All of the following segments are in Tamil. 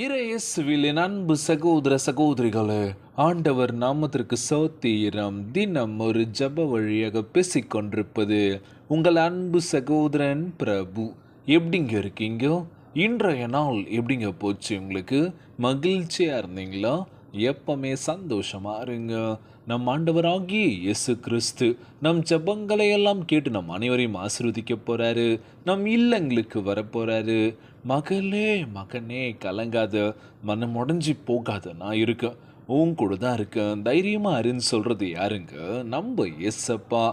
இறையேசுவில் என் அன்பு சகோதர சகோதரிகளே, ஆண்டவர் நாமத்திற்கு சோத்திரம். தினம் ஒரு ஜப வழியாக பேசிக்கொண்டிருப்பது உங்கள் அன்பு சகோதரன் பிரபு. எப்படிங்க இருக்கீங்க? இன்றைய நாள் எப்படிங்க போச்சு? உங்களுக்கு மகிழ்ச்சியாக இருந்தீங்களா? எப்பவுமே சந்தோஷமாக இருங்க. நம் ஆண்டவராகிய இயேசு கிறிஸ்து நம் ஜபங்களை எல்லாம் கேட்டு நம் அனைவரையும் ஆசீர்வதிக்க போகிறாரு. நம் இல்லங்களுக்கு வரப்போகிறாரு. மகளே மகனே கலங்காத, மனம் உடஞ்சி போகாத, நான் இருக்கேன், உன் கூட தான் இருக்கேன், தைரியமாக இருன்னு சொல்கிறது யாருங்க? நம்ம எஸ்ஸப்பா.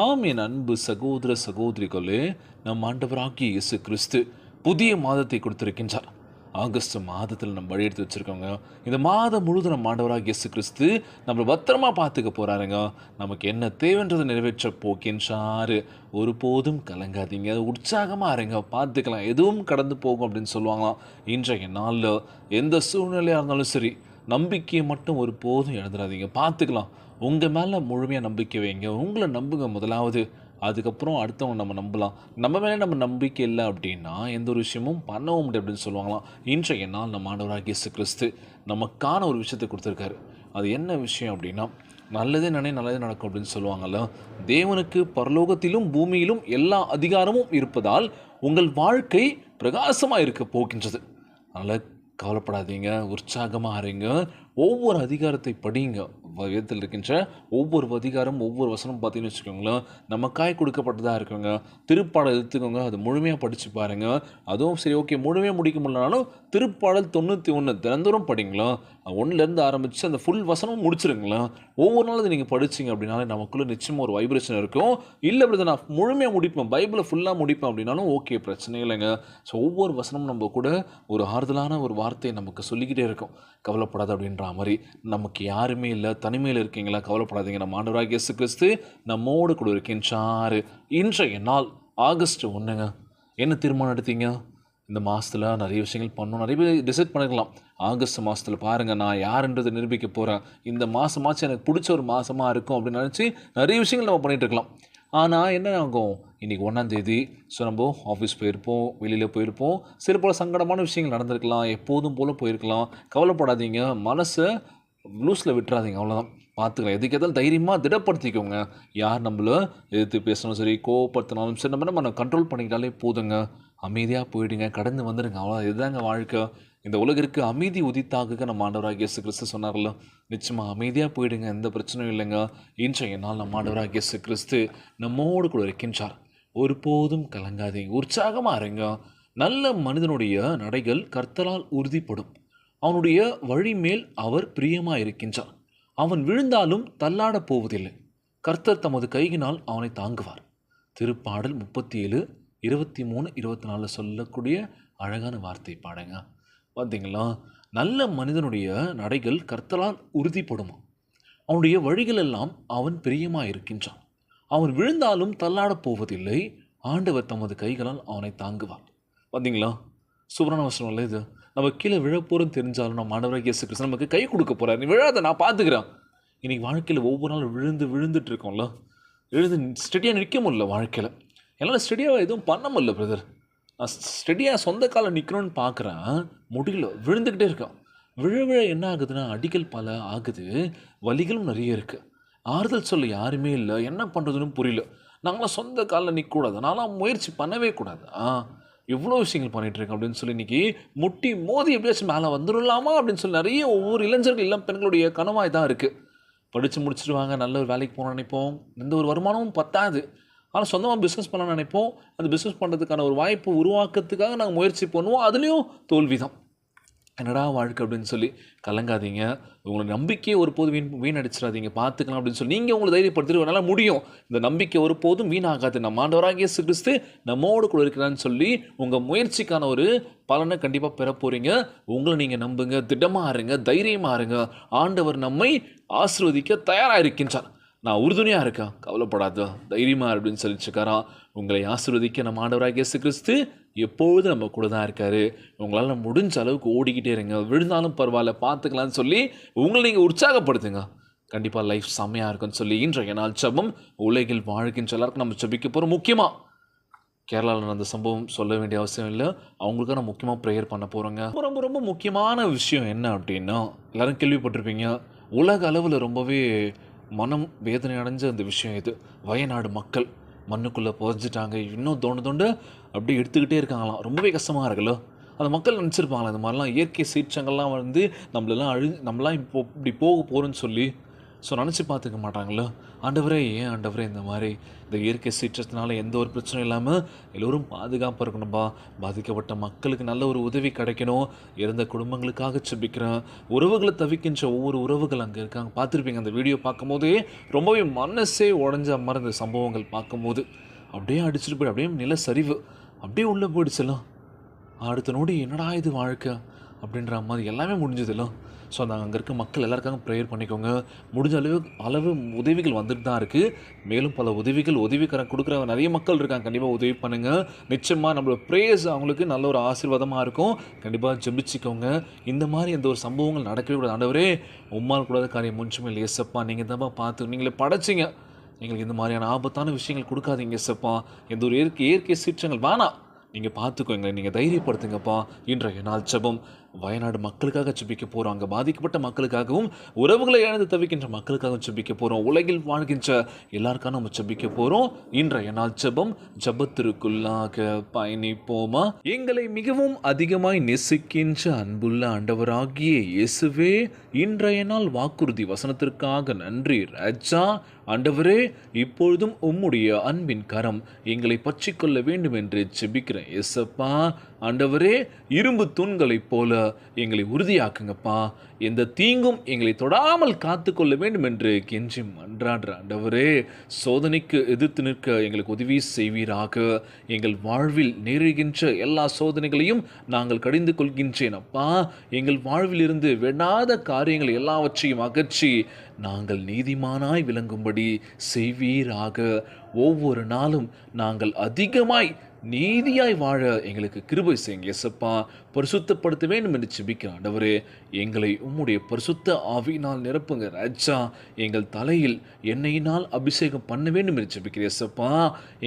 ஆம் என் அன்பு சகோதர சகோதரிகளே, நம் ஆண்டவராகிய இயேசு கிறிஸ்து புதிய மாதத்தை கொடுத்திருக்கின்றார். ஆகஸ்ட் மாதத்தில் நம்ம வழி எடுத்து வச்சுருக்கோங்க. இந்த மாதம் முழுதும் நம்ம ஆண்டவராக இயேசு கிறிஸ்து நம்மளை பத்திரமா பார்த்துக்க போகிறாருங்க. நமக்கு என்ன தேவைன்றதை நிறைவேற்ற போக்கின்றாரு. ஒருபோதும் கலங்காதீங்க, உற்சாகமாக இருங்க, பார்த்துக்கலாம், எதுவும் கடந்து போகும் அப்படின்னு சொல்லுவாங்களாம். இன்றைய நாளில் எந்த சூழ்நிலையாக இருந்தாலும் சரி, நம்பிக்கையை மட்டும் ஒருபோதும் இழந்துடாதீங்க. பார்த்துக்கலாம். உங்கள் மேலே முழுமையாக நம்பிக்கை வைங்க. உங்களை நம்புங்க முதலாவது. அதுக்கப்புறம் அடுத்தவங்க நம்ம நம்பலாம். நம்ம மேலே நம்ம நம்பிக்கை இல்லை அப்படின்னா எந்த ஒரு விஷயமும் பண்ணவும் முடியாது அப்படின்னு சொல்லுவாங்களாம். இன்றைய நாள் நம்ம ஆண்டவராகிய இயேசு கிறிஸ்து நமக்கான ஒரு விஷயத்தை கொடுத்துருக்காரு. அது என்ன விஷயம் அப்படின்னா, நல்லதே நல்லதே நடக்கும் அப்படின்னு சொல்லுவாங்கள்ல. தேவனுக்கு பரலோகத்திலும் பூமியிலும் எல்லா அதிகாரமும் இருப்பதால் உங்கள் வாழ்க்கை பிரகாசமாக இருக்க போகின்றது. அதனால் கவலைப்படாதீங்க, உற்சாகமாக இருங்க. ஒவ்வொரு அதிகாரத்தை படிங்க. வேதத்தில் இருக்கின்ற ஒவ்வொரு அதிகாரம், ஒவ்வொரு வசனம் பார்த்தீங்கன்னு வச்சுக்கோங்களேன், நமக்காய் கொடுக்கப்பட்டதாக இருக்குங்க. திருப்பாடல் எடுத்துக்கோங்க, அது முழுமையாக படித்து பாருங்கள். அதுவும் சரி, ஓகே, முழுமையாக முடிக்க முடியலனாலும் திருப்பாடல் 91 தினந்தோறும் படிங்களா. 1லேருந்து ஆரம்பித்து அந்த ஃபுல் வசனமும் முடிச்சிருங்களா. ஒவ்வொரு நாளும் நீங்கள் படிச்சிங்க அப்படின்னாலே நமக்குள்ளே நிச்சயமாக ஒரு வைப்ரேஷன் இருக்கும். இல்லை அப்படி நான் முழுமையாக முடிப்பேன், பைபிளை ஃபுல்லாக முடிப்பேன் அப்படின்னாலும் ஓகே, பிரச்சனை இல்லைங்க. ஸோ ஒவ்வொரு வசனமும் நம்ம கூட ஒரு ஆறுதலான ஒரு வார்த்தையை நமக்கு சொல்லிக்கிட்டே இருக்கும். கவலைப்படாத அப்படின்ற மாதிரி. நமக்கு யாருமே இல்லை, தனிமையில் இருக்கீங்களா? கவலைப்படாதீங்க. நம்ம ஆண்டவராகிய இயேசு கிறிஸ்து நம்மோடு கூட இருக்கின்றார். இன்றைய நாள் ஆகஸ்ட் 1ங்க. என்ன தீர்மானம் எடுத்தீங்க? இந்த மாதத்தில் நிறைய விஷயங்கள் பண்ணணும். நிறைய பேர் டிசைட் பண்ணிக்கலாம். ஆகஸ்ட் மாதத்தில் பாருங்கள், நான் யாருன்றதை நிரூபிக்க போகிறேன், இந்த மாதமாச்சு எனக்கு பிடிச்ச ஒரு மாதமாக இருக்கும் அப்படின்னு நினச்சி நிறைய விஷயங்கள் நம்ம பண்ணிகிட்டு இருக்கலாம். ஆனால் என்ன ஆகும், இன்றைக்கி 1ஆம் தேதி. ஸோ நம்ம ஆஃபீஸ் போயிருப்போம், வெளியில் போயிருப்போம், சில பல சங்கடமான விஷயங்கள் நடந்திருக்கலாம், எப்போதும் போல் போயிருக்கலாம். கவலைப்படாதீங்க, மனசை லூஸில் விட்டுறாதீங்க, அவ்வளோதான். பார்த்துக்கலாம். எதுக்கு எதாலும் தைரியமாக திடப்படுத்திக்கோங்க. யார் நம்மளை எதிர்த்து பேசணும் சரி, கோவப்படுத்தினாலும் சரி, நம்ம கண்ட்ரோல் பண்ணிக்கிட்டாலே போதுங்க. அமைதியாக போயிடுங்க, கடந்து வந்துடுங்க, அவ்வளோ. இதுதாங்க வாழ்க்கை. இந்த உலகிற்கு அமைதி உதித்தாக நம்ம ஆண்டவராகிய இயேசு கிறிஸ்து சொன்னார்ல. நிச்சயமாக அமைதியாக போயிடுங்க, எந்த பிரச்சனையும் இல்லைங்க. இன்றைய நாள் நம்ம ஆண்டவராகிய இயேசு கிறிஸ்து நம்மோடு கூட இருக்கின்றார். ஒருபோதும் கலங்காதீங்க, உற்சாகமாக இருங்க. நல்ல மனிதனுடைய நடைகள் கர்த்தரால் உறுதிப்படும், அவனுடைய வழிமேல் அவர் பிரியமாக இருக்கின்றார். அவன் விழுந்தாலும் தள்ளாடப் போவதில்லை, கர்த்தர் தமது கையினால் அவனை தாங்குவார். திருப்பாடல் 37, 23, 24 சொல்லக்கூடிய அழகான வார்த்தை பாடுங்க. பார்த்தீங்களா? நல்ல மனிதனுடைய நடைகள் கர்த்தரால் உறுதிப்படுமா, அவனுடைய வழிகள் எல்லாம் அவன் பிரியமாக இருக்கின்றான். அவன் விழுந்தாலும் தள்ளாடப் போவதில்லை, ஆண்டவர் தமது கைகளால் அவனை தாங்குவார். பார்த்தீங்களா? சூப்பரான வசனம் இல்லை இது? நம்ம கீழே விழப்போறோம் தெரிஞ்சாலும் நம்ம ஆண்டவராகிய இயேசு கிறிஸ்து நமக்கு கை கொடுக்க போகிறார். நீ விழாத, நான் பார்த்துக்கிறேன். இன்றைக்கி வாழ்க்கையில் ஒவ்வொரு நாளும் விழுந்துட்டு இருக்கோம்ல, ஸ்டெடியாக நிற்க முடியல வாழ்க்கையில். என்னால் ஸ்டெடியாக எதுவும் பண்ண முடியல பிரதர். நான் ஸ்டெடியாக சொந்த காலம் நிற்கணும்னு பார்க்குறேன், முடியல, விழுந்துக்கிட்டே இருக்கேன். விழ என்ன ஆகுதுன்னா, அடிகள் பல ஆகுது, வலிகளும் நிறைய இருக்குது, ஆறுதல் சொல்ல யாருமே இல்லை, என்ன பண்ணுறதுன்னு புரியல. நாங்களாம் சொந்த காலில் நிற்கக்கூடாது, நான்லாம் முயற்சி பண்ணவே கூடாது, எவ்வளோ விஷயங்கள் பண்ணிகிட்ருக்கேன் அப்படின்னு சொல்லி இன்றைக்கி முட்டி மோதி எப்படியாச்சும் மேலே வந்துடலாமா அப்படின்னு சொல்லி நிறைய ஒவ்வொரு இளைஞர்கள் இளம் பெண்களுடைய கனவாய் தான் இருக்குது. படித்து முடிச்சுடுவாங்க, நல்ல ஒரு வேலைக்கு போகணும்னு நினைப்போம், எந்த ஒரு வருமானமும் பத்தாது, ஆனால் சொந்தமாக பிஸ்னஸ் பண்ண நினைப்போம். அந்த பிஸ்னஸ் பண்ணுறதுக்கான ஒரு வாய்ப்பு உருவாக்கிறதுக்காக நாங்கள் முயற்சி பண்ணுவோம், அதுலேயும் தோல்வி தான். என்னடா வாழ்க்கை அப்படின்னு சொல்லி கலங்காதீங்க. உங்களை நம்பிக்கையை ஒருபோதும் வீணடிச்சிடாதீங்க. பார்த்துக்கலாம் அப்படின்னு சொல்லி நீங்கள் உங்களை தைரியப்படுத்திட்டு என்னால் முடியும், இந்த நம்பிக்கை ஒருபோதும் வீணாகாது, நம்ம ஆண்டவராகிய இயேசு கிறிஸ்து நம்மோடு கூட இருக்கிறான்னு சொல்லி உங்கள் முயற்சிக்கான ஒரு பலனை கண்டிப்பாக பெற போகிறீங்க. உங்களை நீங்கள் நம்புங்க, திடமாக இருங்க, தைரியமாக இருங்க. ஆண்டவர் நம்மை ஆசீர்வதிக்க தயாராக இருக்கின்றார். நான் உறுதுணையாக இருக்கேன், கவலைப்படாத, தைரியமாக அப்படின்னு சொல்லிச்சுக்காரான். உங்களை ஆசீர்வதிக்க நம்ம ஆண்டவராகிய இயேசு கிறிஸ்து எப்பொழுது நம்ம கூட தான் இருக்கார். உங்களால் முடிஞ்ச அளவுக்கு ஓடிக்கிட்டே இருங்க, விழுந்தாலும் பரவாயில்ல, பார்த்துக்கலான்னு சொல்லி உங்களை நீங்கள் உற்சாகப்படுத்துங்க. கண்டிப்பாக லைஃப் செம்மையாக இருக்குன்னு சொல்லி இன்றைய நாள் ஜெபம். உலகில் வாழ்கின்ற எல்லாருக்கும் நம்ம ஜெபிக்க போகிறோம். முக்கியமாக கேரளாவில் நடந்த சம்பவம் சொல்ல வேண்டிய அவசியம் இல்லை. அவங்களுக்காக நான் முக்கியமாக ப்ரேயர் பண்ண போகிறேங்க. ரொம்ப ரொம்ப ரொம்ப முக்கியமான விஷயம் என்ன அப்படின்னா, எல்லாரும் கேள்விப்பட்டிருப்பீங்க. உலக அளவில் ரொம்பவே மனம் வேதனை அடைஞ்ச அந்த விஷயம் இது. வயநாடு மக்கள் மண்ணுக்குள்ளே புதைஞ்சிட்டாங்க. இன்னும் தோண்டு தோண்டு அப்படியே எடுத்துக்கிட்டே இருக்காங்களாம். ரொம்பவே கஷ்டமாக இருக்குல்ல. அந்த மக்கள் நினச்சிருப்பாங்களா இந்த மாதிரிலாம் இயற்கை சீற்றங்கள்லாம் நம்மளாம் இப்போ இப்படி போக போகிறோன்னு சொல்லி நினச்சி பார்த்துக்க மாட்டாங்களோ. ஆண்டவரே, ஏன் ஆண்டவரே இந்த மாதிரி இந்த இயற்கை சீற்றத்தினால எந்த ஒரு பிரச்சனையும் இல்லாமல் எல்லோரும் பாதுகாப்பாக இருக்கணும்பா. பாதிக்கப்பட்ட மக்களுக்கு நல்ல ஒரு உதவி கிடைக்கணும். இறந்த குடும்பங்களுக்காக செபிக்கிறேன். உறவுகளை தவிக்கின்ற ஒவ்வொரு உறவுகள் அங்கே இருக்காங்க. பார்த்துருப்பீங்க அந்த வீடியோ பார்க்கும்போதே ரொம்பவே மனசே உடஞ்ச மாதிரி இந்த சம்பவங்கள் பார்க்கும்போது அப்படியே அடிச்சுட்டு போய் அப்படியே நில சரிவு அப்படியே உள்ளே போயிடுச்செல்லாம். அடுத்த நொடி என்னடா இது வாழ்க்கை அப்படின்ற மாதிரி எல்லாமே முடிஞ்சதில்ல. அந்த அங்கே இருக்க மக்கள் எல்லாருக்காக ப்ரேயர் பண்ணிக்கோங்க. முடிஞ்ச அளவு உதவிகள் வந்துட்டு தான் இருக்குது. மேலும் பல உதவிக்கரம் கொடுக்குற நிறைய மக்கள் இருக்காங்க. கண்டிப்பாக உதவி பண்ணுங்கள். நிச்சயமாக நம்மளோட ப்ரேயர்ஸ் அவங்களுக்கு நல்ல ஒரு ஆசீர்வாதமாக இருக்கும். கண்டிப்பாக ஜெபிச்சிக்கோங்க. இந்த மாதிரி எந்த ஒரு சம்பவங்கள் நடக்கவே கூடாது. ஆண்டவரே, உம்மால் கூடாத காரியம் முன்சுமே இல்லை. ஏசப்பா, நீங்கள் தான்ப்பா பார்த்து நீங்களே படைச்சிங்க. எங்களுக்கு இந்த மாதிரியான ஆபத்தான விஷயங்கள் கொடுக்காதீங்க ஏசப்பா. எந்த ஒரு இயற்கை சீற்றங்கள் வேணாம். நீங்கள் பார்த்துக்கோங்க, நீங்கள் தைரியப்படுத்துங்கப்பா. இன்றைய நாள் ஜெபம் வயநாடு மக்களுக்காக ஜெபிக்க போகிறோம். அங்கே பாதிக்கப்பட்ட மக்களுக்காகவும் உறவுகளை இழந்து தவிக்கின்ற மக்களுக்காகவும் ஜெபிக்க போகிறோம். உலகில் வாழ்கின்ற எல்லாருக்காக நம்ம ஜெபிக்க போகிறோம். இன்றைய நாள் ஜெபம் ஜெபத்திற்குள்ளாக பயணிப்போமா. எங்களை மிகவும் அதிகமாய் நேசிக்கின்ற அன்புள்ள ஆண்டவராகிய இயேசுவே, இன்றைய நாள் வாக்குறுதி வசனத்திற்காக நன்றி ராஜா. ஆண்டவரே, இப்பொழுதும் உம்முடைய அன்பின் கரம் எங்களை பற்றிக்கொள்ள வேண்டும் என்று ஜெபிக்கிறேன் ஏசப்பா. ஆண்டவரே, இரும்பு தூண்களைப் போல எங்களை உறுதியாக்குங்கப்பா. எந்த தீங்கும் எங்களை தொடாமல் காத்து கொள்ள வேண்டும் என்று கெஞ்சி மன்றாடுற ஆண்டவரே, சோதனைக்கு எதிர்த்து நிற்க எங்களுக்கு உதவி செய்வீராக. எங்கள் வாழ்வில் நேருகின்ற எல்லா சோதனைகளையும் நாங்கள் கடிந்து கொள்கின்றேன் அப்பா. எங்கள் வாழ்வில் இருந்து வேண்டாத காரியங்கள் எல்லாவற்றையும் அகற்றி நாங்கள் நீதிமானாய் விளங்கும்படி செய்வீராக. ஒவ்வொரு நாளும் நாங்கள் அதிகமாய் நீதியாய் வாழ எங்களுக்கு கிருபை செய்யுங்க இயேசப்பா. பரிசுத்தப்படுத்த வேண்டும் என்று ஜெபிக்கிறேன் ஆண்டவரே. எங்களை உம்முடைய பரிசுத்த ஆவியினால் நிரப்புங்க ராஜா. எங்கள் தலையில் எண்ணெயினால் அபிஷேகம் பண்ண வேண்டும் என்று ஜெபிக்கிறேன் இயேசப்பா.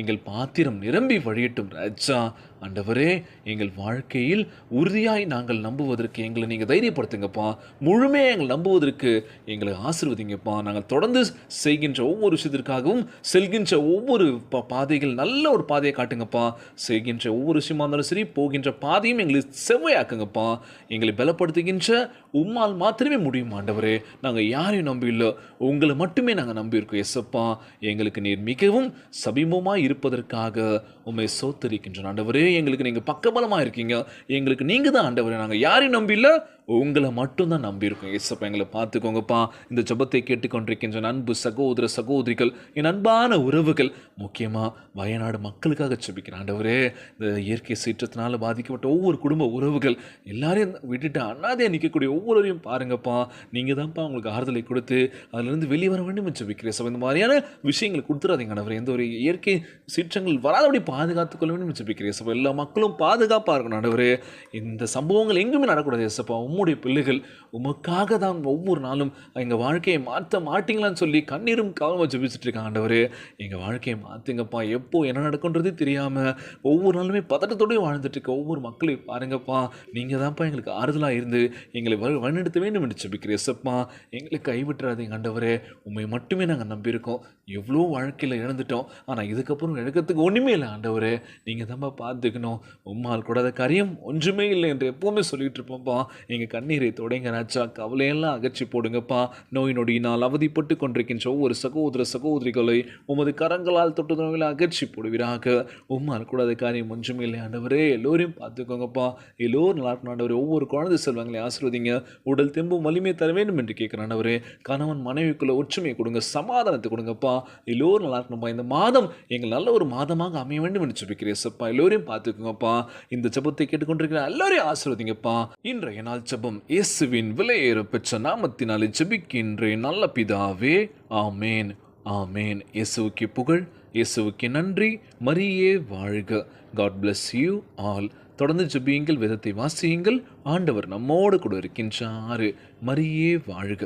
எங்கள் பாத்திரம் நிரம்பி வழியட்டும் ராஜா. ஆண்டவரே, எங்கள் வாழ்க்கையில் உறுதியாய் நாங்கள் நம்புவதற்கு எங்களை நீங்கள் தைரியப்படுத்துங்கப்பா. முழுமையாக எங்கள் நம்புவதற்கு எங்களை ஆசீர்வதிங்கப்பா. நாங்கள் தொடர்ந்து செய்கின்ற ஒவ்வொரு விஷயத்திற்காகவும் செல்கின்ற ஒவ்வொரு பாதைகள் நல்ல ஒரு பாதையை காட்டுங்கப்பா. செய்கின்ற ஒவ்வொரு விஷயமா இருந்தாலும் சரி, போகின்ற பாதையும் எங்களை செவ்வையாக்குங்கப்பா. எங்களை பலப்படுத்துகின்ற உம்மால் மாத்திரமே முடியும் ஆண்டவரே. நாங்கள் யாரையும் நம்பி இல்லை, உங்களை மட்டுமே நாங்கள் நம்பியிருக்கோம் எஸ்ஸப்பா. எங்களுக்கு நீர் மிகவும் சமீபமாக இருப்பதற்காக உம்மை சோத்தரிக்கின்றோம் ஆண்டவரே. எங்களுக்கு நீங்கள் பக்கபலமாக இருக்கீங்க. எங்களுக்கு நீங்கள் தான் ஆண்டவரே. நாங்கள் யாரையும் நம்பி இல்லை, உங்களை மட்டும்தான் நம்பியிருக்கோம் ஏசப்பா. எங்களை பார்த்துக்கோங்கப்பா. இந்த ஜெபத்தை கேட்டுக்கொண்டிருக்கின்ற அன்பு சகோதர சகோதரிகள், என் அன்பான உறவுகள், முக்கியமாக வயநாடு மக்களுக்காக ஜெபிக்கிறேன் ஆண்டவரே. இந்த இயற்கை சீற்றத்தினால் பாதிக்கப்பட்ட ஒவ்வொரு குடும்ப உறவுகள் எல்லாரையும் விட்டுட்டு அண்ணாதையாக நிற்கக்கூடிய ஒவ்வொருவரையும் பாருங்கப்பா. நீங்கள் தான்ப்பா உங்களுக்கு ஆறுதலை கொடுத்து அதிலிருந்து வெளியே வர வேண்டும் என்று ஜெபிக்கிறேன். இந்த மாதிரியான விஷயங்கள் கொடுத்துடாதீங்க ஆண்டவரே. எந்த ஒரு இயற்கை சீற்றங்கள் வராதபடி பாதுகாத்துக் கொள்ள வேண்டும் என்று ஜெபிக்கிறேன். எல்லா மக்களும் பாதுகாப்பாக இருக்கணும் ஆண்டவரே. இந்த சம்பவங்கள் எங்குமே நடக்கூடாது ஏசப்பா. உம்முடைய பிள்ளைகள் உமக்காக தான் ஒவ்வொரு நாளும் எங்கள் வாழ்க்கையை மாற்ற மாட்டீங்களான்னு சொல்லி கண்ணீரும் காலமாக ஜெபிச்சுட்டு இருக்காங்க ஆண்டவரே. எங்கள் வாழ்க்கையை மாற்றுங்கப்பா. எப்போ என்ன நடக்குன்றதே தெரியாமல் ஒவ்வொரு நாளுமே பதட்டத்தோடய வாழ்ந்துட்டு இருக்க ஒவ்வொரு மக்களையும் பாருங்கப்பா. நீங்கள் தான்ப்பா எங்களுக்கு ஆறுதலாக இருந்து எங்களை வழிநடத்த வேண்டும் என்று ஜெபிக்கிறேன் ஏசப்பா. எங்களை கைவிட்டுறாதீங்க ஆண்டவரே. உண்மை மட்டுமே நாங்கள் நம்பியிருக்கோம். எவ்வளோ வாழ்க்கையில் இழந்துட்டோம், ஆனால் இதுக்கப்புறம் இழக்கிறதுக்கு ஒன்றுமே இல்லை ஆண்டவரே. நீங்கள் தான்ப்பா பார்த்துக்கணும். உம்மால் கூடாத காரியம் ஒன்றுமே இல்லை என்று எப்போவுமே சொல்லிட்டு இருப்போம்ப்பா. எங்கள் கண்ணீரை தொடங்க ராஜா. கவலையெல்லாம் அகற்றி போடுங்கப்பா. நோய் நொடியினால் அவதிப்பட்டு கொண்டிருக்கின்ற ஒவ்வொரு சகோதர சகோதரிகளை உமது கரங்களால் தொட்டு நோயில் அகற்றி போடுவீராக. உம்மால் கூடாத காரியம் ஒன்றுமே இல்லை ஆண்டவரே. எல்லோரையும் பார்த்துக்கோங்கப்பா. எல்லோரும் நல்லா இருக்கணும் ஆண்டவரே. ஒவ்வொரு குழந்தை செல்வங்களை ஆசீர்வதிங்க. உடல் தெம்பும் வலிமை தர வேண்டும் என்று கேட்குறேன் ஆண்டவரே. கணவன் மனைவிக்குள்ள ஒற்றுமையை கொடுங்க, சமாதானத்தை கொடுங்கப்பா. எல்லோரும் நல்லா இருக்கணும்ப்பா. இந்த மாதம் எங்கள் நல்ல ஒரு மாதமாக அமைய வேண்டும் என்று ஜெபிக்கிறேன் சப்பா. எல்லோரையும் பார்த்துக்கோங்கப்பா. இந்த ஜெபத்தை கேட்டுக்கொண்டிருக்கிற எல்லோரையும் ஆசீர்வதிங்கப்பா. இன்றைய நாள் ஜெபம் இயேசுவின் விலையேற பெற்ற நாமத்தினாலே ஜெபிக்கின்றேன் நல்ல பிதாவே. ஆமேன், ஆமேன். இயேசுவுக்கு புகழ், இயேசுவுக்கு நன்றி. மரியே வாழ்க. God bless you all. தொடர்ந்து ஜெபியுங்கள், வேதத்தை வாசியுங்கள். ஆண்டவர் நம்மோடு கூட இருக்கின்றார். மரியே வாழ்க.